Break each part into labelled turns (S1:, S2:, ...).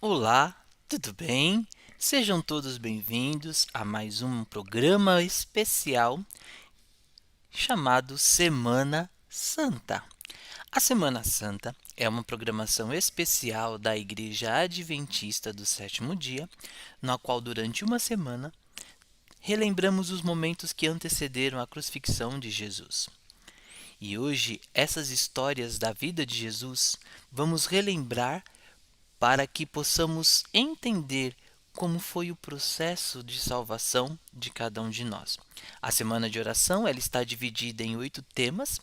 S1: Olá, tudo bem? Sejam todos bem-vindos a mais um programa especial chamado Semana Santa. A Semana Santa é uma programação especial da Igreja Adventista do Sétimo Dia, na qual durante uma semana relembramos os momentos que antecederam a crucifixão de Jesus. E hoje, essas histórias da vida de Jesus vamos relembrar para que possamos entender como foi o processo de salvação de cada um de nós. A semana de oração ela está dividida em 8 temas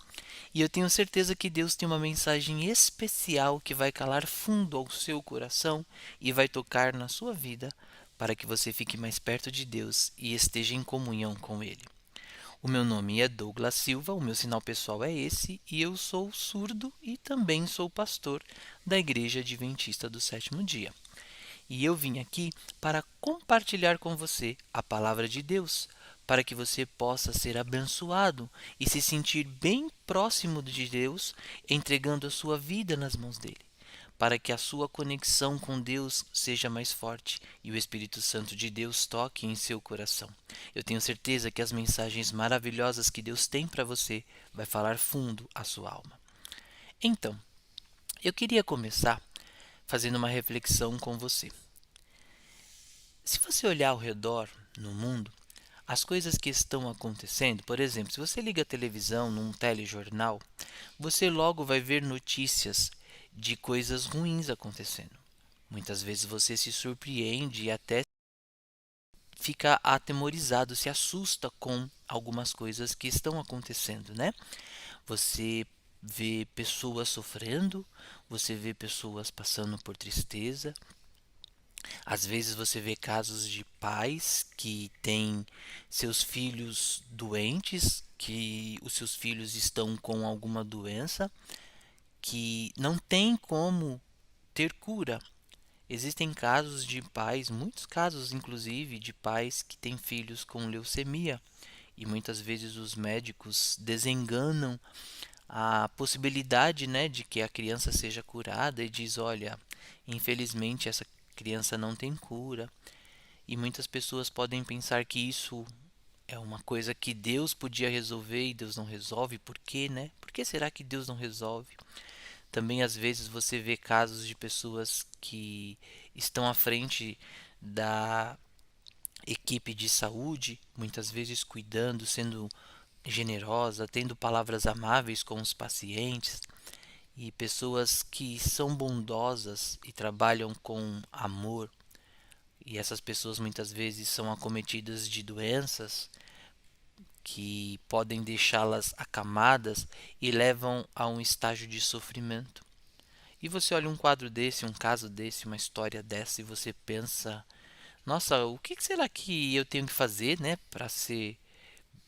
S1: e eu tenho certeza que Deus tem uma mensagem especial que vai calar fundo ao seu coração e vai tocar na sua vida para que você fique mais perto de Deus e esteja em comunhão com Ele. O meu nome é Douglas Silva, o meu sinal pessoal é esse e eu sou surdo e também sou pastor da Igreja Adventista do Sétimo Dia. E eu vim aqui para compartilhar com você a palavra de Deus, para que você possa ser abençoado e se sentir bem próximo de Deus, entregando a sua vida nas mãos dele, para que a sua conexão com Deus seja mais forte e o Espírito Santo de Deus toque em seu coração. Eu tenho certeza que as mensagens maravilhosas que Deus tem para você vai falar fundo à sua alma. Então, eu queria começar fazendo uma reflexão com você. Se você olhar ao redor no mundo, as coisas que estão acontecendo, por exemplo, se você liga a televisão num telejornal, você logo vai ver notícias de coisas ruins acontecendo. Muitas vezes você se surpreende e até fica atemorizado, se assusta com algumas coisas que estão acontecendo, né? Você vê pessoas sofrendo, você vê pessoas passando por tristeza. Às vezes você vê casos de pais que têm seus filhos doentes, que os seus filhos estão com alguma doença que não tem como ter cura. Existem casos de pais, muitos casos inclusive, de pais que têm filhos com leucemia e muitas vezes os médicos desenganam a possibilidade, né, de que a criança seja curada e diz, olha, infelizmente essa criança não tem cura. E muitas pessoas podem pensar que isso é uma coisa que Deus podia resolver e Deus não resolve. Por quê, né? Por que será que Deus não resolve? Também às vezes você vê casos de pessoas que estão à frente da equipe de saúde, muitas vezes cuidando, sendo generosa, tendo palavras amáveis com os pacientes, e pessoas que são bondosas e trabalham com amor. E essas pessoas muitas vezes são acometidas de doenças que podem deixá-las acamadas e levam a um estágio de sofrimento. E você olha um quadro desse, um caso desse, uma história dessa e você pensa: nossa, o que será que eu tenho que fazer, né, para ser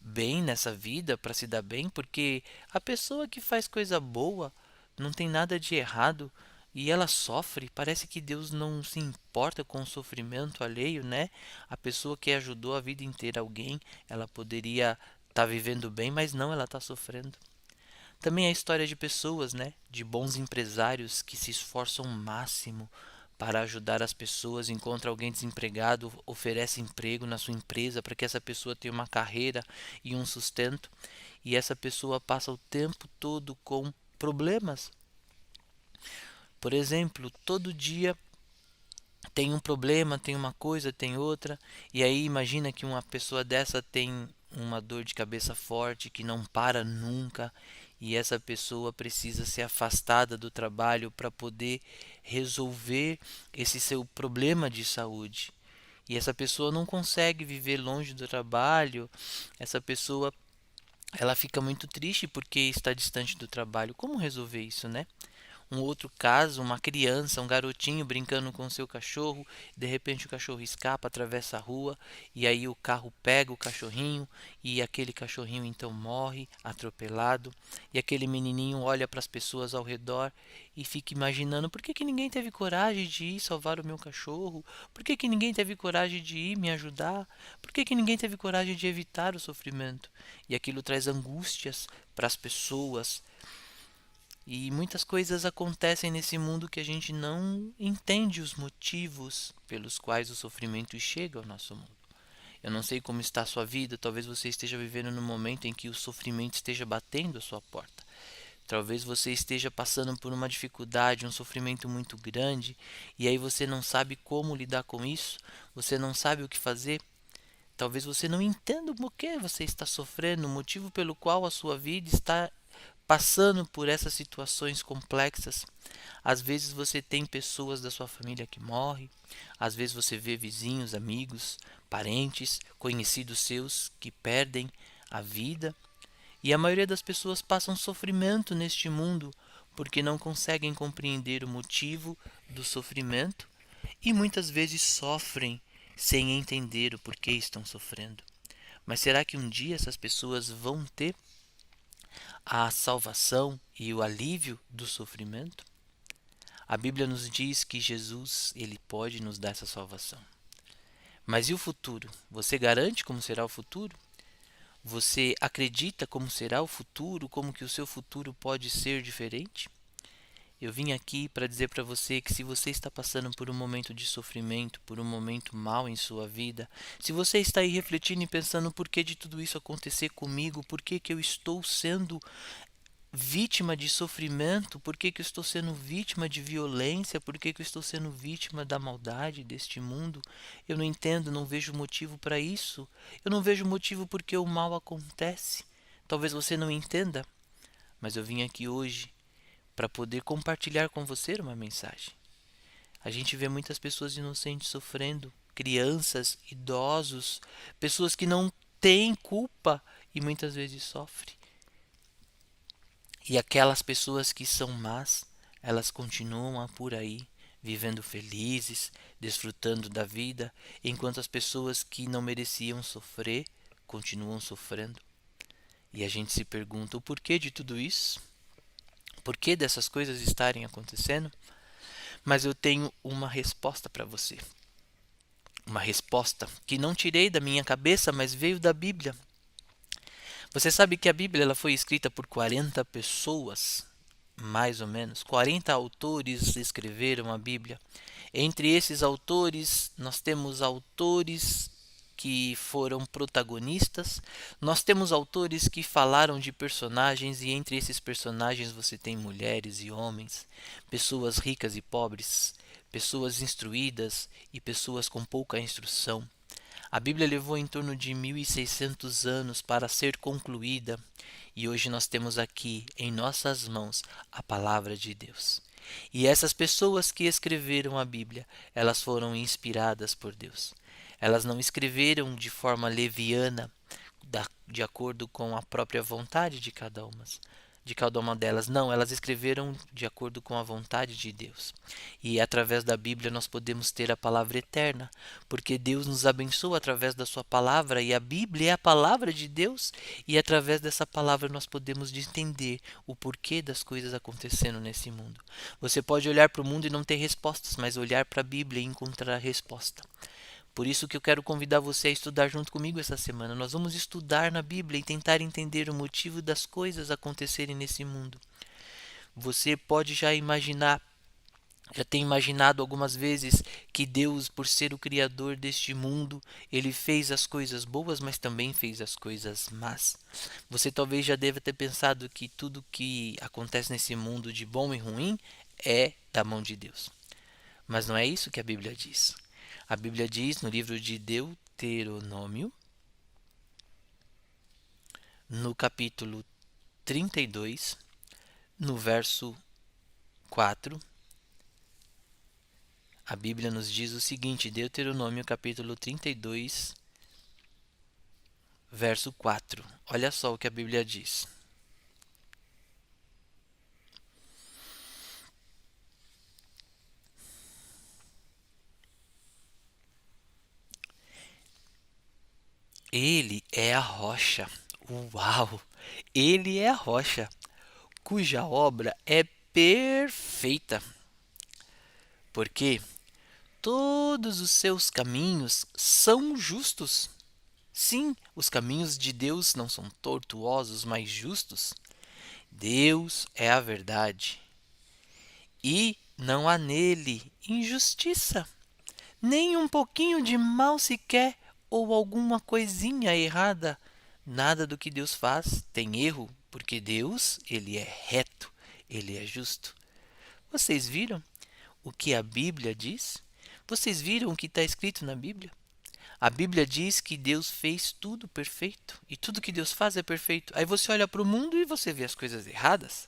S1: bem nessa vida, para se dar bem? Porque a pessoa que faz coisa boa não tem nada de errado e ela sofre, parece que Deus não se importa com o sofrimento alheio, né? A pessoa que ajudou a vida inteira alguém, ela poderia estar vivendo bem, mas não, ela está sofrendo. Também a história de pessoas, né, de bons empresários que se esforçam o máximo para ajudar as pessoas, encontra alguém desempregado, oferece emprego na sua empresa para que essa pessoa tenha uma carreira e um sustento, e essa pessoa passa o tempo todo com problemas. Por exemplo, todo dia tem um problema, tem uma coisa, tem outra, e aí imagina que uma pessoa dessa tem uma dor de cabeça forte que não para nunca, e essa pessoa precisa ser afastada do trabalho para poder resolver esse seu problema de saúde. E essa pessoa não consegue viver longe do trabalho, essa pessoa ela fica muito triste porque está distante do trabalho. Como resolver isso, né? Um outro caso, uma criança, um garotinho brincando com seu cachorro, de repente o cachorro escapa, atravessa a rua e aí o carro pega o cachorrinho e aquele cachorrinho então morre atropelado e aquele menininho olha para as pessoas ao redor e fica imaginando por que que ninguém teve coragem de ir salvar o meu cachorro? Por que que ninguém teve coragem de ir me ajudar? Por que que ninguém teve coragem de evitar o sofrimento? E aquilo traz angústias para as pessoas E muitas coisas acontecem nesse mundo que a gente não entende os motivos pelos quais o sofrimento chega ao nosso mundo. Eu não sei como está a sua vida, talvez você esteja vivendo num momento em que o sofrimento esteja batendo a sua porta. Talvez você esteja passando por uma dificuldade, um sofrimento muito grande, e aí você não sabe como lidar com isso, você não sabe o que fazer. Talvez você não entenda o porquê você está sofrendo, o motivo pelo qual a sua vida está passando por essas situações complexas. Às vezes você tem pessoas da sua família que morrem, às vezes você vê vizinhos, amigos, parentes, conhecidos seus que perdem a vida. E a maioria das pessoas passam sofrimento neste mundo porque não conseguem compreender o motivo do sofrimento e muitas vezes sofrem sem entender o porquê estão sofrendo. Mas será que um dia essas pessoas vão ter a salvação e o alívio do sofrimento? A Bíblia nos diz que Jesus, ele pode nos dar essa salvação. Mas e o futuro? Você garante como será o futuro? Você acredita como será o futuro? Como que o seu futuro pode ser diferente? Eu vim aqui para dizer para você que se você está passando por um momento de sofrimento, por um momento mal em sua vida, se você está aí refletindo e pensando por que de tudo isso acontecer comigo, por que que eu estou sendo vítima de sofrimento, por que que eu estou sendo vítima de violência, por que que eu estou sendo vítima da maldade deste mundo, eu não entendo, não vejo motivo para isso, eu não vejo motivo porque o mal acontece. Talvez você não entenda, mas eu vim aqui hoje para poder compartilhar com você uma mensagem. A gente vê muitas pessoas inocentes sofrendo, crianças, idosos, pessoas que não têm culpa e muitas vezes sofrem. E aquelas pessoas que são más, elas continuam por aí, vivendo felizes, desfrutando da vida, enquanto as pessoas que não mereciam sofrer continuam sofrendo. E a gente se pergunta o porquê de tudo isso? Por que dessas coisas estarem acontecendo? Mas eu tenho uma resposta para você. Uma resposta que não tirei da minha cabeça, mas veio da Bíblia. Você sabe que a Bíblia ela foi escrita por 40 pessoas, mais ou menos. 40 autores escreveram a Bíblia. Entre esses autores, nós temos autores que foram protagonistas, nós temos autores que falaram de personagens, e entre esses personagens você tem mulheres e homens, pessoas ricas e pobres, pessoas instruídas e pessoas com pouca instrução. A Bíblia levou em torno de 1600 anos para ser concluída, e hoje nós temos aqui em nossas mãos a palavra de Deus. E essas pessoas que escreveram a Bíblia, elas foram inspiradas por Deus. Elas não escreveram de forma leviana, de acordo com a própria vontade de cada uma delas. Não, elas escreveram de acordo com a vontade de Deus. E através da Bíblia nós podemos ter a palavra eterna, porque Deus nos abençoa através da sua palavra, e a Bíblia é a palavra de Deus, e através dessa palavra nós podemos entender o porquê das coisas acontecendo nesse mundo. Você pode olhar para o mundo e não ter respostas, mas olhar para a Bíblia e encontrar a resposta. Por isso que eu quero convidar você a estudar junto comigo essa semana. Nós vamos estudar na Bíblia e tentar entender o motivo das coisas acontecerem nesse mundo. Você pode já tem imaginado algumas vezes que Deus, por ser o criador deste mundo, ele fez as coisas boas, mas também fez as coisas más. Você talvez já deva ter pensado que tudo que acontece nesse mundo de bom e ruim é da mão de Deus. Mas não é isso que a Bíblia diz. A Bíblia diz no livro de Deuteronômio, no capítulo 32, no verso 4, a Bíblia nos diz o seguinte, Deuteronômio capítulo 32, verso 4. Olha só o que a Bíblia diz. Ele é a rocha. Uau! Ele é a rocha, cuja obra é perfeita, porque todos os seus caminhos são justos. Sim, os caminhos de Deus não são tortuosos, mas justos. Deus é a verdade e não há nele injustiça, nem um pouquinho de mal sequer ou alguma coisinha errada. Nada do que Deus faz tem erro, porque Deus, ele é reto, ele é justo. Vocês viram o que a Bíblia diz? Vocês viram o que está escrito na Bíblia? A Bíblia diz que Deus fez tudo perfeito e tudo que Deus faz é perfeito. Aí você olha para o mundo e você vê as coisas erradas,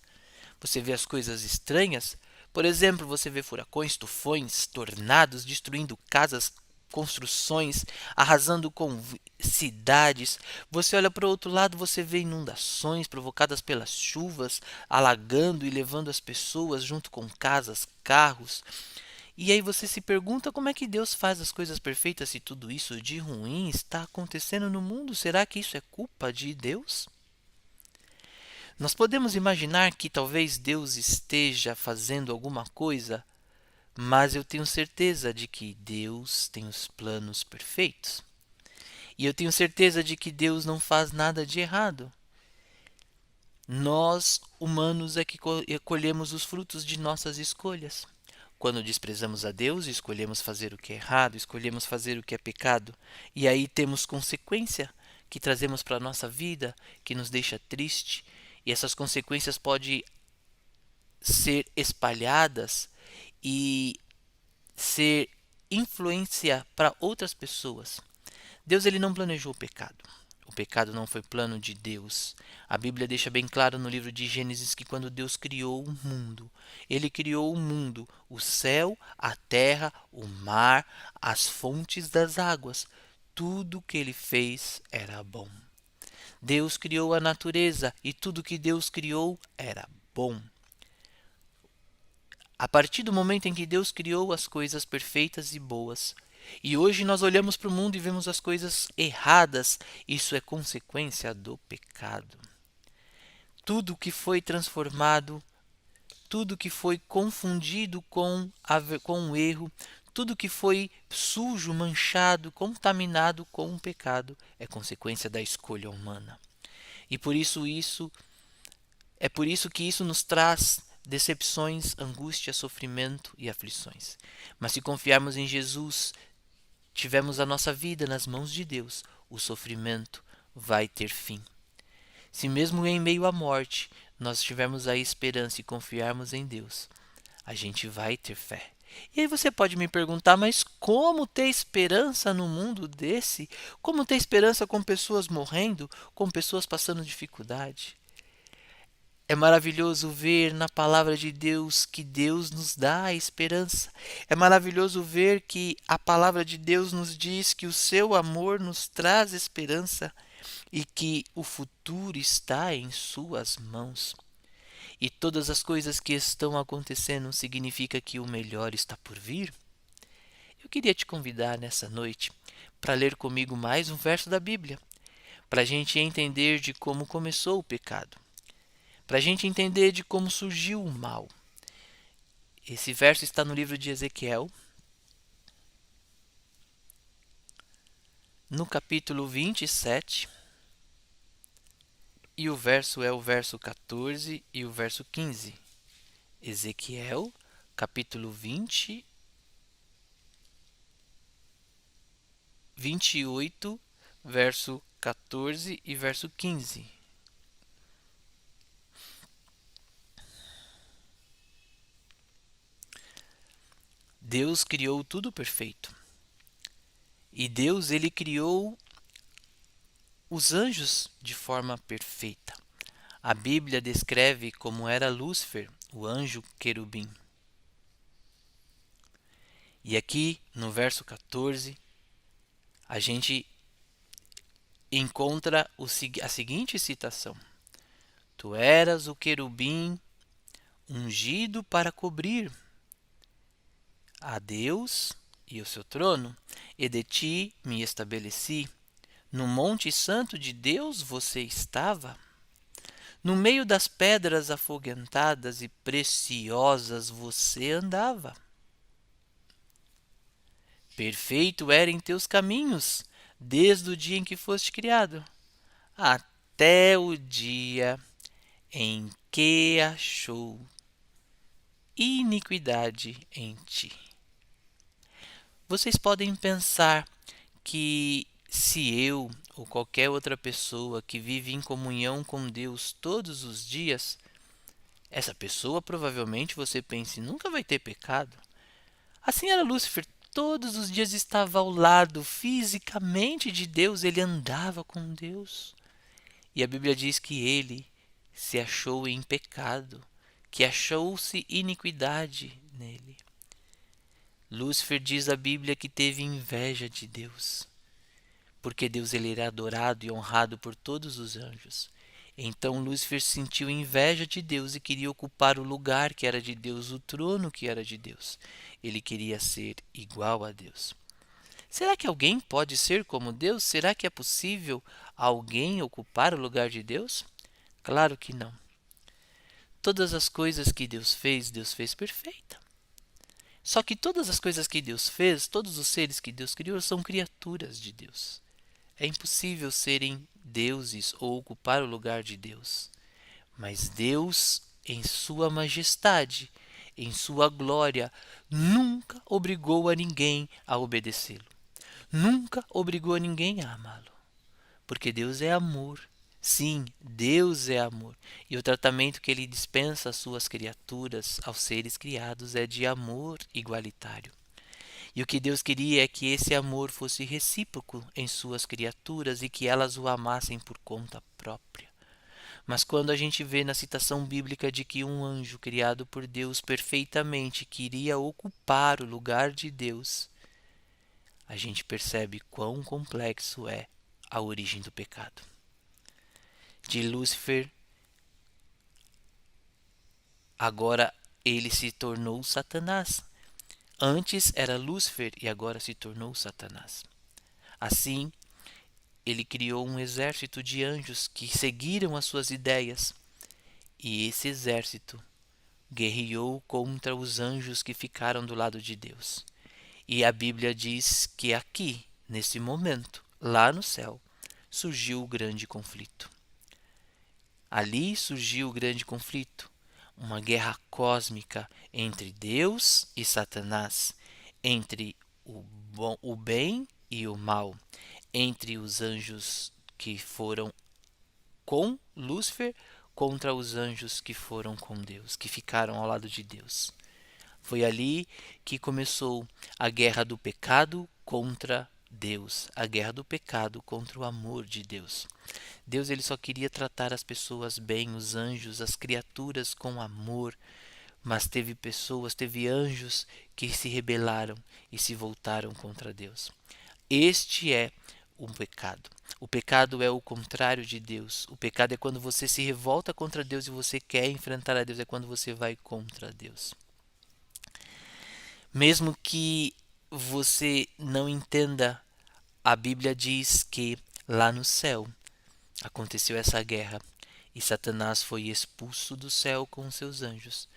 S1: você vê as coisas estranhas. Por exemplo, você vê furacões, tufões, tornados destruindo casas, construções, arrasando com cidades. Você olha para o outro lado, você vê inundações provocadas pelas chuvas, alagando e levando as pessoas junto com casas, carros. E aí você se pergunta como é que Deus faz as coisas perfeitas se tudo isso de ruim está acontecendo no mundo? Será que isso é culpa de Deus? Nós podemos imaginar que talvez Deus esteja fazendo alguma coisa, mas eu tenho certeza de que Deus tem os planos perfeitos. E eu tenho certeza de que Deus não faz nada de errado. Nós, humanos, é que colhemos os frutos de nossas escolhas. Quando desprezamos a Deus, escolhemos fazer o que é errado, escolhemos fazer o que é pecado, e aí temos consequência que trazemos para a nossa vida, que nos deixa triste, e essas consequências podem ser espalhadas e ser influência para outras pessoas. Deus ele não planejou o pecado. O pecado não foi plano de Deus. A Bíblia deixa bem claro no livro de Gênesis que quando Deus criou o mundo, ele criou o mundo, o céu, a terra, o mar, as fontes das águas. Tudo que ele fez era bom. Deus criou a natureza e tudo que Deus criou era bom. A partir do momento em que Deus criou as coisas perfeitas e boas, e hoje nós olhamos para o mundo e vemos as coisas erradas, isso é consequência do pecado. Tudo que foi transformado, tudo que foi confundido com o erro, tudo que foi sujo, manchado, contaminado com o pecado, é consequência da escolha humana. E por isso que isso nos traz decepções, angústia, sofrimento e aflições. Mas se confiarmos em Jesus, tivermos a nossa vida nas mãos de Deus, o sofrimento vai ter fim. Se mesmo em meio à morte nós tivermos a esperança e confiarmos em Deus, a gente vai ter fé. E aí você pode me perguntar, mas como ter esperança num mundo desse? Como ter esperança com pessoas morrendo, com pessoas passando dificuldade? É maravilhoso ver na palavra de Deus que Deus nos dá a esperança. É maravilhoso ver que a palavra de Deus nos diz que o seu amor nos traz esperança e que o futuro está em suas mãos. E todas as coisas que estão acontecendo significa que o melhor está por vir. Eu queria te convidar nessa noite para ler comigo mais um verso da Bíblia, para a gente entender de como começou o pecado, para a gente entender de como surgiu o mal. Esse verso está no livro de Ezequiel, no capítulo 27, e o verso é o verso 14 e o verso 15. Ezequiel, capítulo 28, verso 14 e verso 15. Deus criou tudo perfeito. E Deus ele criou os anjos de forma perfeita. A Bíblia descreve como era Lúcifer, o anjo querubim. E aqui no verso 14, a gente encontra a seguinte citação: Tu eras o querubim ungido para cobrir a Deus e o seu trono, e de ti me estabeleci. No monte santo de Deus você estava. No meio das pedras afoguentadas e preciosas você andava. Perfeito era em teus caminhos, desde o dia em que foste criado, até o dia em que achou iniquidade em ti. Vocês podem pensar que se eu ou qualquer outra pessoa que vive em comunhão com Deus todos os dias, essa pessoa provavelmente você pense nunca vai ter pecado. Assim era Lúcifer, todos os dias estava ao lado fisicamente de Deus, ele andava com Deus. E a Bíblia diz que ele se achou em pecado, que achou-se iniquidade nele. Lúcifer, diz a Bíblia, que teve inveja de Deus, porque Deus ele era adorado e honrado por todos os anjos. Então Lúcifer sentiu inveja de Deus e queria ocupar o lugar que era de Deus, o trono que era de Deus. Ele queria ser igual a Deus. Será que alguém pode ser como Deus? Será que é possível alguém ocupar o lugar de Deus? Claro que não. Todas as coisas que Deus fez perfeita. Só que todas as coisas que Deus fez, todos os seres que Deus criou, são criaturas de Deus. É impossível serem deuses ou ocupar o lugar de Deus. Mas Deus, em sua majestade, em sua glória, nunca obrigou a ninguém a obedecê-lo. Nunca obrigou a ninguém a amá-lo. Porque Deus é amor. Sim, Deus é amor. E o tratamento que ele dispensa às suas criaturas, aos seres criados, é de amor igualitário. E o que Deus queria é que esse amor fosse recíproco em suas criaturas e que elas o amassem por conta própria. Mas quando a gente vê na citação bíblica de que um anjo criado por Deus perfeitamente queria ocupar o lugar de Deus, a gente percebe quão complexo é a origem do pecado. De Lúcifer, agora ele se tornou Satanás. Antes era Lúcifer e agora se tornou Satanás. Assim, ele criou um exército de anjos que seguiram as suas ideias. E esse exército guerreou contra os anjos que ficaram do lado de Deus. E a Bíblia diz que aqui, nesse momento, lá no céu, surgiu o grande conflito. Ali surgiu o grande conflito, uma guerra cósmica entre Deus e Satanás, entre o bem e o mal, entre os anjos que foram com Lúcifer contra os anjos que foram com Deus, que ficaram ao lado de Deus. Foi ali que começou a guerra do pecado contra Deus, a guerra do pecado contra o amor de Deus. Deus ele só queria tratar as pessoas bem, os anjos, as criaturas com amor, mas teve pessoas, teve anjos que se rebelaram e se voltaram contra Deus. Este é o pecado. O pecado é o contrário de Deus. O pecado é quando você se revolta contra Deus e você quer enfrentar a Deus, é quando você vai contra Deus. Mesmo que você não entenda, a Bíblia diz que lá no céu aconteceu essa guerra e Satanás foi expulso do céu com seus anjos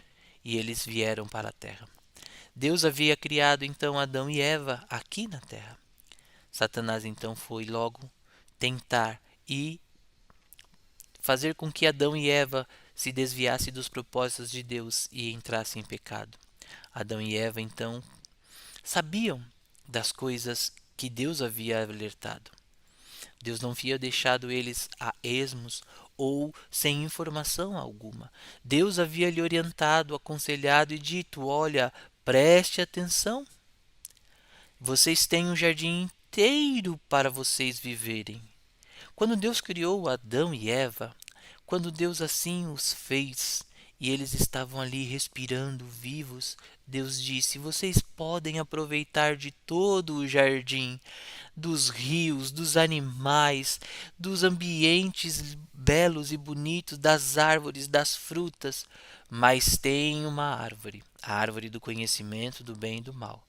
S1: e eles vieram para a terra. Deus havia criado então Adão e Eva aqui na terra. Satanás então foi logo tentar e fazer com que Adão e Eva se desviassem dos propósitos de Deus e entrassem em pecado. Adão e Eva então sabiam das coisas que Deus havia alertado. Deus não havia deixado eles a esmos ou sem informação alguma. Deus havia lhe orientado, aconselhado e dito: olha, preste atenção. Vocês têm um jardim inteiro para vocês viverem. Quando Deus criou Adão e Eva, quando Deus assim os fez e eles estavam ali respirando vivos, Deus disse: vocês podem aproveitar de todo o jardim, dos rios, dos animais, dos ambientes belos e bonitos, das árvores, das frutas, mas tem uma árvore, a árvore do conhecimento do bem e do mal.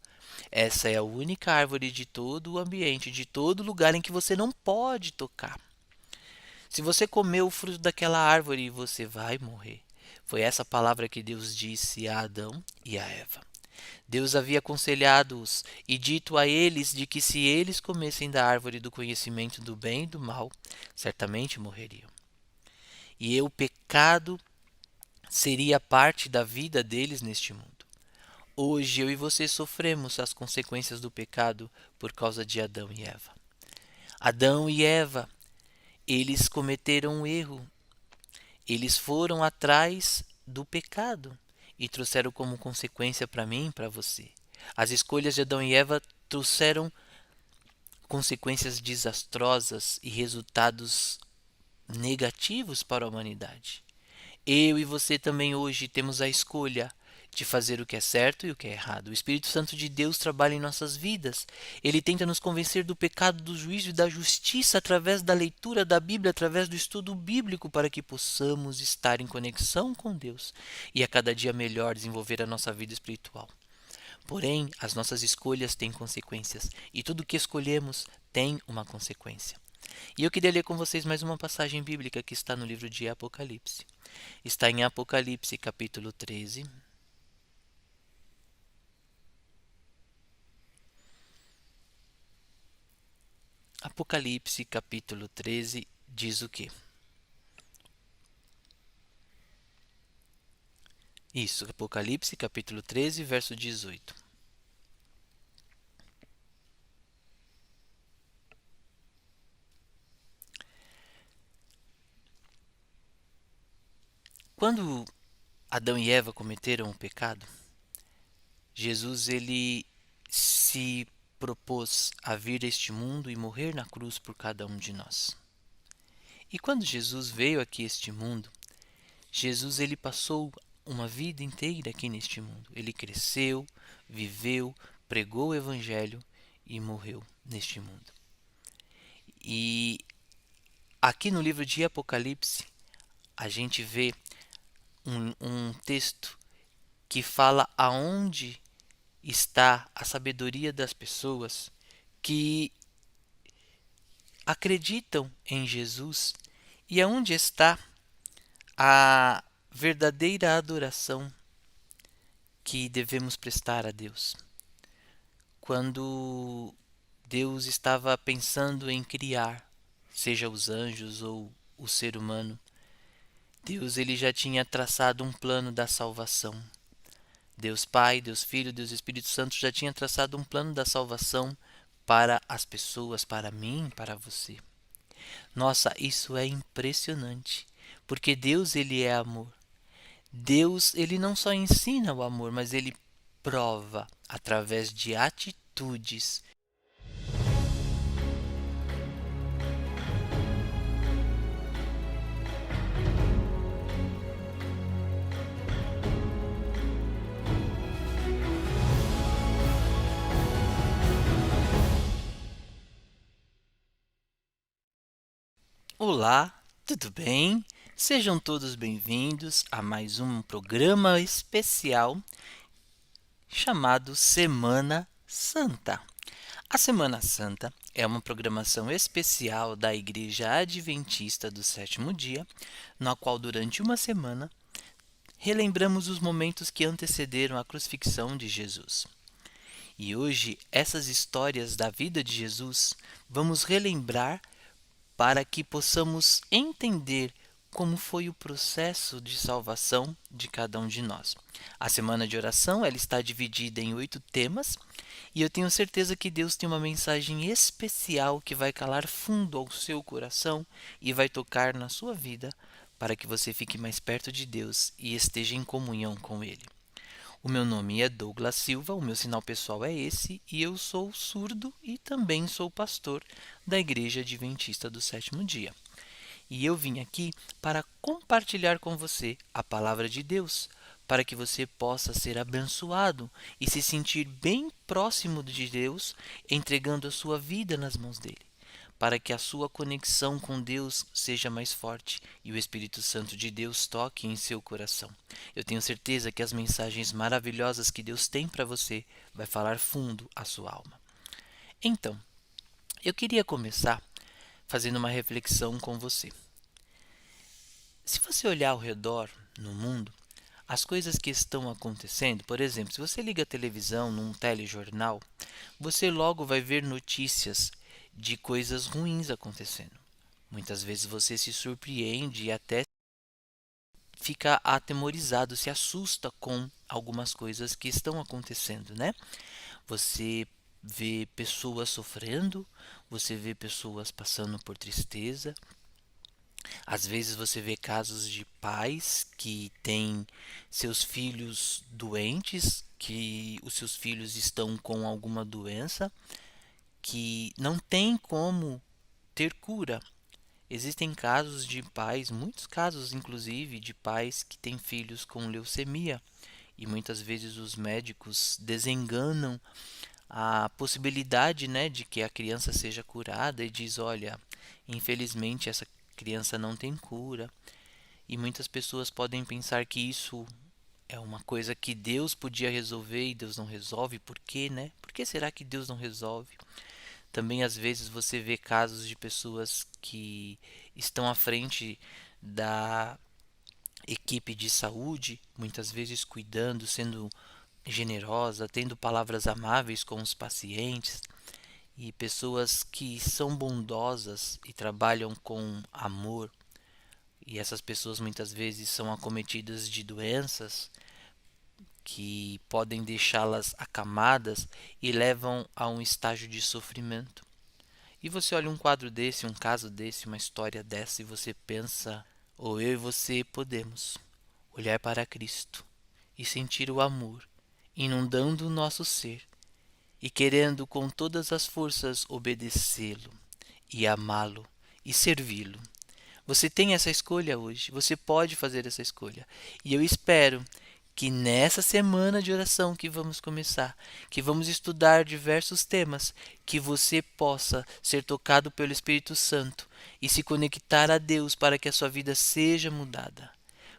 S1: Essa é a única árvore de todo o ambiente, de todo lugar em que você não pode tocar. Se você comer o fruto daquela árvore, você vai morrer. Foi essa palavra que Deus disse a Adão e a Eva. Deus havia aconselhado-os e dito a eles de que se eles comessem da árvore do conhecimento do bem e do mal, certamente morreriam. e o pecado seria parte da vida deles neste mundo. Hoje eu e você sofremos as consequências do pecado por causa de Adão e Eva. Adão e Eva, eles cometeram um erro. Eles foram atrás do pecado e trouxeram como consequência para mim e para você. As escolhas de Adão e Eva trouxeram consequências desastrosas e resultados negativos para a humanidade. Eu e você também hoje temos a escolha de fazer o que é certo e o que é errado. O Espírito Santo de Deus trabalha em nossas vidas. Ele tenta nos convencer do pecado, do juízo e da justiça através da leitura da Bíblia, através do estudo bíblico, para que possamos estar em conexão com Deus e a cada dia melhor desenvolver a nossa vida espiritual. Porém, as nossas escolhas têm consequências e tudo que escolhemos tem uma consequência. E eu queria ler com vocês mais uma passagem bíblica que está no livro de Apocalipse. Está em Apocalipse, capítulo 13. Apocalipse, capítulo 13, diz o quê? Isso, Apocalipse, capítulo 13, verso 18. Quando Adão e Eva cometeram o pecado, Jesus ele se propôs a vir a este mundo e morrer na cruz por cada um de nós. E quando Jesus veio aqui a este mundo, Jesus ele passou uma vida inteira aqui neste mundo. Ele cresceu, viveu, pregou o evangelho e morreu neste mundo. E aqui no livro de Apocalipse, a gente vê um texto que fala aonde está a sabedoria das pessoas que acreditam em Jesus e aonde está a verdadeira adoração que devemos prestar a Deus. Quando Deus estava pensando em criar, seja os anjos ou o ser humano, Deus ele já tinha traçado um plano da salvação. Deus Pai, Deus Filho, Deus Espírito Santo já tinha traçado um plano da salvação para as pessoas, para mim, para você. Nossa, isso é impressionante, porque Deus ele é amor. Deus ele não só ensina o amor, mas ele prova através de atitudes. Olá, tudo bem? Sejam todos bem-vindos a mais um programa especial chamado Semana Santa. A Semana Santa é uma programação especial da Igreja Adventista do Sétimo Dia, na qual durante uma semana relembramos os momentos que antecederam a crucifixão de Jesus. E hoje, essas histórias da vida de Jesus vamos relembrar para que possamos entender como foi o processo de salvação de cada um de nós. A semana de oração ela está dividida em 8 temas e eu tenho certeza que Deus tem uma mensagem especial que vai calar fundo ao seu coração e vai tocar na sua vida para que você fique mais perto de Deus e esteja em comunhão com Ele. O meu nome é Douglas Silva, o meu sinal pessoal é esse e eu sou surdo e também sou pastor da Igreja Adventista do Sétimo Dia. E eu vim aqui para compartilhar com você a palavra de Deus, para que você possa ser abençoado e se sentir bem próximo de Deus, entregando a sua vida nas mãos dele, para que a sua conexão com Deus seja mais forte e o Espírito Santo de Deus toque em seu coração. Eu tenho certeza que as mensagens maravilhosas que Deus tem para você vai falar fundo à sua alma. Então, eu queria começar fazendo uma reflexão com você. Se você olhar ao redor no mundo, as coisas que estão acontecendo, por exemplo, se você liga a televisão num telejornal, você logo vai ver notícias de coisas ruins acontecendo. Muitas vezes você se surpreende e até fica atemorizado, se assusta com algumas coisas que estão acontecendo, né? Você vê pessoas sofrendo, você vê pessoas passando por tristeza. Às vezes você vê casos de pais que têm seus filhos doentes, que os seus filhos estão com alguma doença que não tem como ter cura. Existem casos de pais, muitos casos inclusive, de pais que têm filhos com leucemia e muitas vezes os médicos desenganam a possibilidade, né, de que a criança seja curada e diz, olha, infelizmente essa criança não tem cura. E muitas pessoas podem pensar que isso é uma coisa que Deus podia resolver e Deus não resolve. Por quê, né? Por que será que Deus não resolve? Também às vezes você vê casos de pessoas que estão à frente da equipe de saúde, muitas vezes cuidando, sendo generosa, tendo palavras amáveis com os pacientes, e pessoas que são bondosas e trabalham com amor. E essas pessoas muitas vezes são acometidas de doenças que podem deixá-las acamadas e levam a um estágio de sofrimento. E você olha um quadro desse, um caso desse, uma história dessa e você pensa, ou eu e você podemos olhar para Cristo e sentir o amor inundando o nosso ser e querendo com todas as forças obedecê-lo e amá-lo e servi-lo. Você tem essa escolha hoje, você pode fazer essa escolha. E eu espero que nessa semana de oração que vamos começar, que vamos estudar diversos temas, que você possa ser tocado pelo Espírito Santo e se conectar a Deus para que a sua vida seja mudada,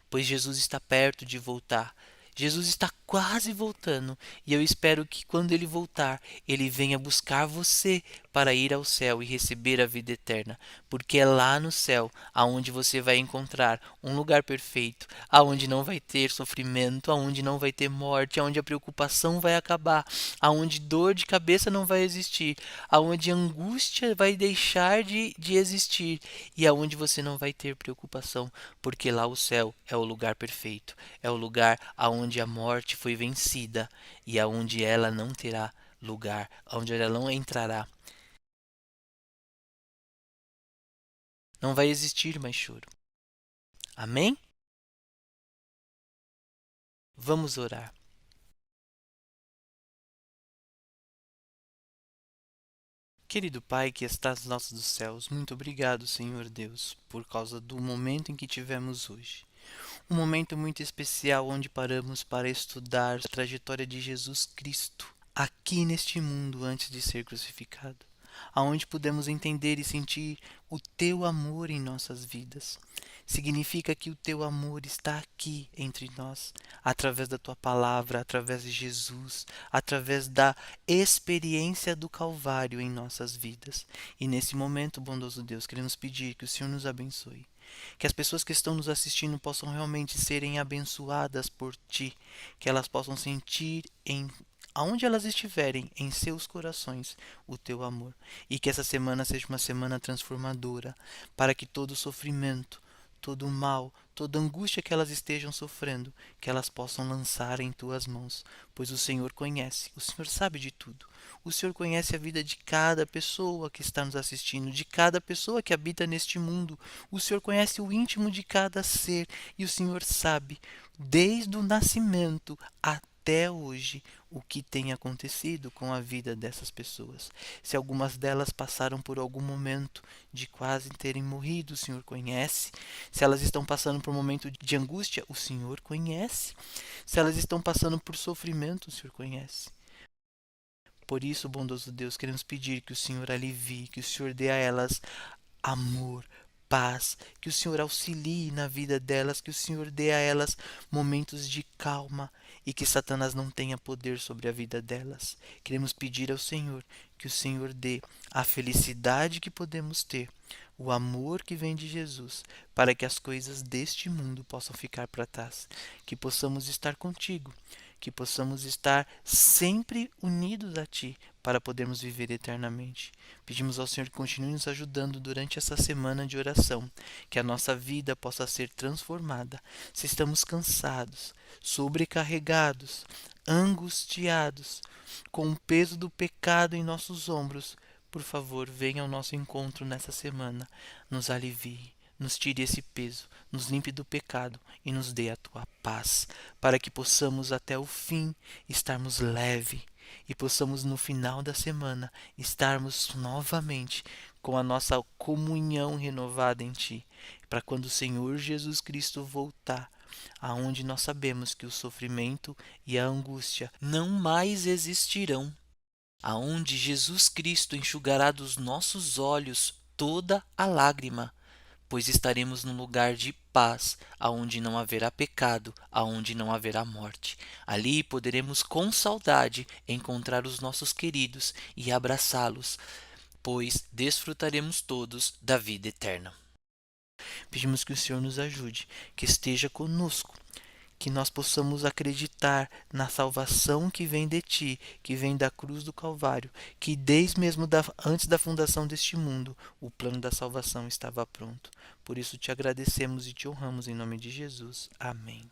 S1: pois Jesus está perto de voltar. Jesus está quase voltando e eu espero que quando ele voltar, ele venha buscar você para ir ao céu e receber a vida eterna, porque é lá no céu aonde você vai encontrar um lugar perfeito, aonde não vai ter sofrimento, aonde não vai ter morte, aonde a preocupação vai acabar, aonde dor de cabeça não vai existir, aonde angústia vai deixar de existir e aonde você não vai ter preocupação, porque lá o céu é o lugar perfeito, é o lugar aonde a morte foi vencida e aonde ela não terá lugar, aonde ela não entrará. Não vai existir mais choro. Amém? Vamos orar. Querido Pai que estás nos nossos céus, muito obrigado, Senhor Deus, por causa do momento em que tivemos hoje. Um momento muito especial onde paramos para estudar a trajetória de Jesus Cristo aqui neste mundo antes de ser crucificado, aonde pudemos entender e sentir o teu amor em nossas vidas. Significa que o teu amor está aqui entre nós, através da tua palavra, através de Jesus, através da experiência do Calvário em nossas vidas. E nesse momento, bondoso Deus, queremos pedir que o Senhor nos abençoe. Que as pessoas que estão nos assistindo possam realmente serem abençoadas por ti, que elas possam sentir em aonde elas estiverem em seus corações o teu amor, e que essa semana seja uma semana transformadora, para que todo sofrimento, todo mal, toda angústia que elas estejam sofrendo, que elas possam lançar em tuas mãos, pois o Senhor conhece, o Senhor sabe de tudo. O Senhor conhece a vida de cada pessoa que está nos assistindo, de cada pessoa que habita neste mundo. O Senhor conhece o íntimo de cada ser e o Senhor sabe, desde o nascimento até hoje, o que tem acontecido com a vida dessas pessoas. Se algumas delas passaram por algum momento de quase terem morrido, o Senhor conhece. Se elas estão passando por um momento de angústia, o Senhor conhece. Se elas estão passando por sofrimento, o Senhor conhece. Por isso, bondoso Deus, queremos pedir que o Senhor alivie, que o Senhor dê a elas amor, paz, que o Senhor auxilie na vida delas, que o Senhor dê a elas momentos de calma e que Satanás não tenha poder sobre a vida delas. Queremos pedir ao Senhor que o Senhor dê a felicidade que podemos ter, o amor que vem de Jesus, para que as coisas deste mundo possam ficar para trás, que possamos estar contigo, que possamos estar sempre unidos a Ti para podermos viver eternamente. Pedimos ao Senhor que continue nos ajudando durante essa semana de oração, que a nossa vida possa ser transformada. Se estamos cansados, sobrecarregados, angustiados, com o peso do pecado em nossos ombros, por favor, venha ao nosso encontro nessa semana, nos alivie, nos tire esse peso, nos limpe do pecado e nos dê a tua paz, para que possamos até o fim estarmos leve e possamos no final da semana estarmos novamente com a nossa comunhão renovada em ti, para quando o Senhor Jesus Cristo voltar, aonde nós sabemos que o sofrimento e a angústia não mais existirão, aonde Jesus Cristo enxugará dos nossos olhos toda a lágrima, pois estaremos num lugar de paz, aonde não haverá pecado, aonde não haverá morte. Ali poderemos com saudade encontrar os nossos queridos e abraçá-los, pois desfrutaremos todos da vida eterna. Pedimos que o Senhor nos ajude, que esteja conosco, que nós possamos acreditar na salvação que vem de Ti, que vem da cruz do Calvário, que desde mesmo antes da fundação deste mundo, o plano da salvação estava pronto. Por isso te agradecemos e te honramos em nome de Jesus. Amém.